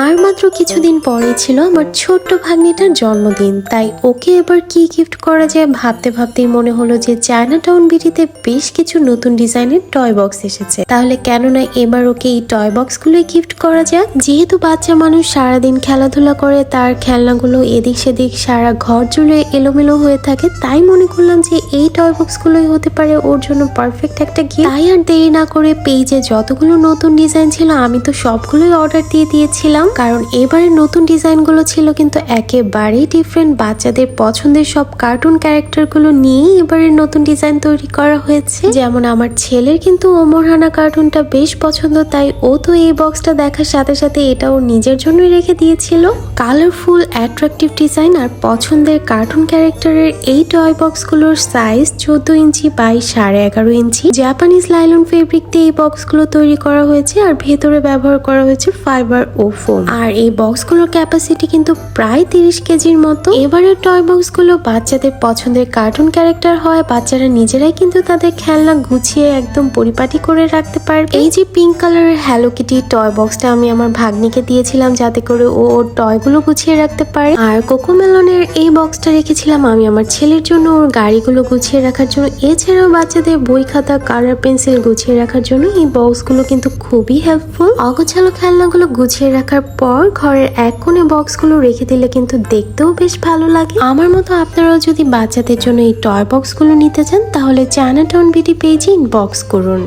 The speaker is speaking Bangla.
আর মাত্র কিছুদিন পরে ছিল আমার ছোট্ট ভাগ্নিটার জন্মদিন, তাই ওকে এবার কি গিফট করা যায় ভাবতে ভাবতেই মনে হলো যে চায়নাটাউন বিটিতে বেশ কিছু নতুন ডিজাইনের টয় বক্স এসেছে, তাহলে কেন না এবার ওকে এই টয় বক্স গুলোই গিফট করা যাক। যেহেতু বাচ্চা মানুষ সারাদিন খেলাধুলা করে, তার খেলনাগুলো এদিক সেদিক সারা ঘর জুড়ে এলোমেলো হয়ে থাকে, তাই মনে করলাম যে এই টয় বক্স গুলোই হতে পারে ওর জন্য পারফেক্ট একটা গিফট। তাই আর দেরি না করে পেজে যতগুলো নতুন ডিজাইন ছিল আমি তো সবগুলোই অর্ডার দিয়ে দিয়েছিলাম, কারণ এবারে নতুন ডিজাইনগুলো ছিল কিন্তু একেবারেই ডিফারেন্ট। বাচ্চাদের পছন্দের সব কার্টুন ক্যারেক্টারগুলো নিয়েই এবারে নতুন ডিজাইন তৈরি করা হয়েছে। যেমন আমার ছেলের কিন্তু ওমর হানা কার্টুনটা বেশ পছন্দ, তাই ও তো এই বক্সটা দেখার সাথে সাথে এটাও নিজের জন্যই রেখে দিয়েছিল। কালারফুল অ্যাট্রাকটিভ ডিজাইন আর পছন্দের কার্টুন ক্যারেক্টারের এই টয় বক্সগুলোর size 14 inch by 11.5 inch. Japanese nylon fabric দিয়ে এই বক্সগুলো তৈরি করা হয়েছে আর ভেতরে ব্যবহার করা হয়েছে ফাইবার ও ফোম। আর এই বক্সগুলোর ক্যাপাসিটি কিন্তু প্রায় 30 কেজির মতো। এবারের টয় বক্সগুলো বাচ্চাদের পছন্দের কার্টুন ক্যারেক্টার হয়, বাচ্চারা নিজেরাই কিন্তু তাদের খেলনা গুছিয়ে একদম পরিপাটি করে রাখতে পারবে। এই যে পিঙ্ক কালারের হ্যালো কিটি টয় বক্সটা আমি আমার ভাগ্নিকে দিয়েছিলাম যাতে করে ও ওর টয়গুলো গুছিয়ে রাখতে পারে, আর কোকোমেলনের এই বক্সটা রেখেছিলাম আমি আমার ছেলের জন্য ওর গাড়িগুলো গুছিয়ে রাখার জন্য। এছাড়াও বাচ্চাদের বই খাতা কালার পেন্সিল গুছিয়ে রাখার জন্য এই বক্সগুলো কিন্তু খুবই হেল্পফুল। অগোছালো খেলনাগুলো গুছিয়ে রাখার পর ঘরের এক কোণে বক্সগুলো রেখে দিলে কিন্তু দেখতেও বেশ ভালো লাগে। আমার মতো আপনারাও যদি বাচ্চাদের জন্য এই টয় বক্সগুলো নিতে চান তাহলে চায়নাটাউন বিটি পেজে ইনবক্স করুন।